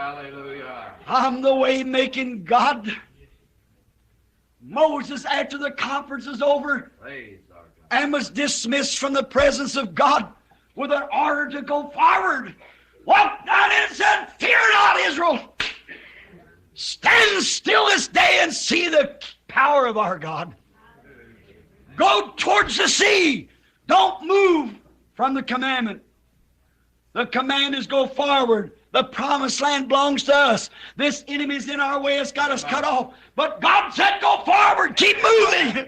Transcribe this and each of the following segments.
Hallelujah. I'm the way-making God. Moses, after the conference was over Praise our God. and was dismissed from the presence of God with an order to go forward, walked down and said, "Fear not, Israel. Stand still this day and see the power of our God. Go towards the sea. Don't move from the commandment. The command is go forward. The promised land belongs to us. This enemy is in our way. It's got us cut off. But God said, go forward. Keep moving."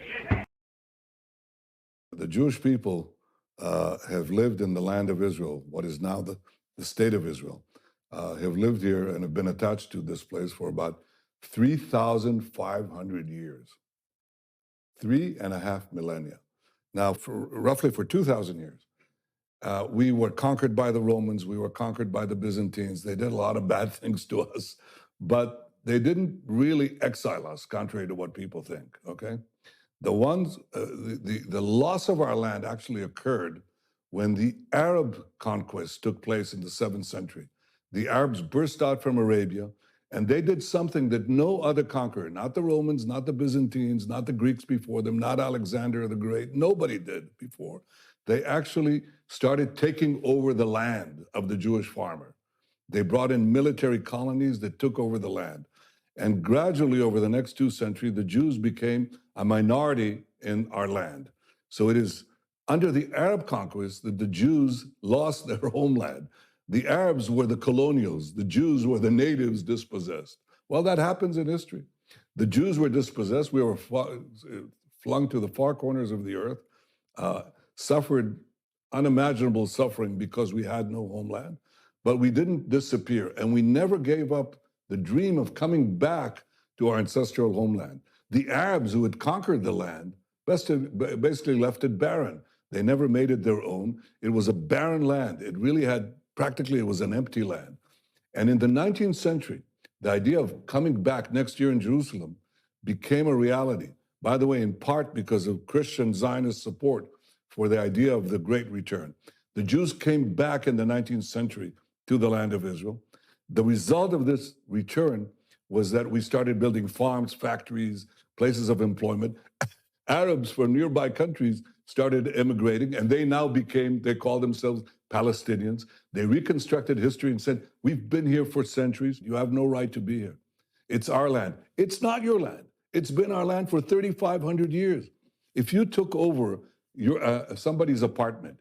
The Jewish people have lived in the land of Israel, what is now the state of Israel, have lived here and have been attached to this place for about 3,500 years. 3.5 millennia. Now, roughly for 2,000 years, we were conquered by the Romans, we were conquered by the Byzantines. They did a lot of bad things to us, but they didn't really exile us, contrary to what people think, okay? The loss of our land actually occurred when the Arab conquest took place in the 7th century. The Arabs burst out from Arabia, and they did something that no other conqueror, not the Romans, not the Byzantines, not the Greeks before them, not Alexander the Great, nobody did before. They actually started taking over the land of the Jewish farmer. They brought in military colonies that took over the land. And gradually, over the next 2 centuries, the Jews became a minority in our land. So it is under the Arab conquest that the Jews lost their homeland. The Arabs were the colonials. The Jews were the natives dispossessed. Well, that happens in history. The Jews were dispossessed. We were flung to the far corners of the earth, suffered unimaginable suffering because we had no homeland. But we didn't disappear, and we never gave up the dream of coming back to our ancestral homeland. The Arabs who had conquered the land basically left it barren. They never made it their own. It was a barren land. It really had, practically it was an empty land. And in the 19th century, the idea of coming back next year in Jerusalem became a reality. By the way, in part because of Christian Zionist support for the idea of the Great Return. The Jews came back in the 19th century to the land of Israel. The result of this return was that we started building farms, factories, places of employment. Arabs from nearby countries started immigrating, and they now they call themselves Palestinians. They reconstructed history and said, we've been here for centuries. You have no right to be here. It's our land. It's not your land. It's been our land for 3,500 years. If you took over somebody's apartment,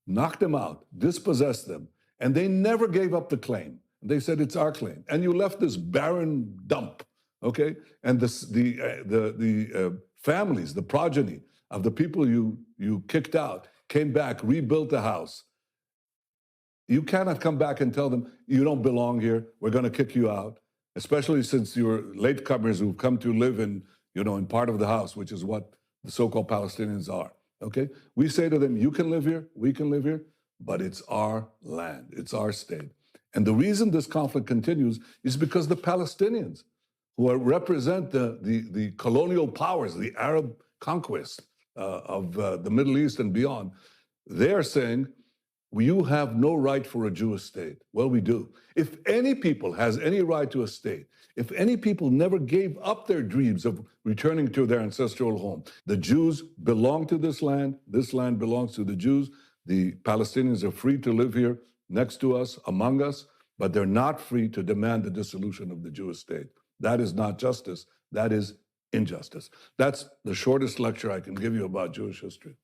knocked them out, dispossessed them, and they never gave up the claim. They said, it's our claim. And you left this barren dump, okay? And the families, the progeny of the people you kicked out, came back, rebuilt the house. You cannot come back and tell them, you don't belong here, we're gonna kick you out, especially since you're latecomers who've come to live in part of the house, which is what the so-called Palestinians are, okay? We say to them, you can live here, we can live here, but it's our land, it's our state. And the reason this conflict continues is because the Palestinians, who represent the colonial powers, the Arab conquest of the Middle East and beyond, they are saying, you have no right for a Jewish state. Well, we do. If any people has any right to a state, if any people never gave up their dreams of returning to their ancestral home, the Jews belong to this land belongs to the Jews. The Palestinians are free to live here next to us, among us, but they're not free to demand the dissolution of the Jewish state. That is not justice, that is injustice. That's the shortest lecture I can give you about Jewish history.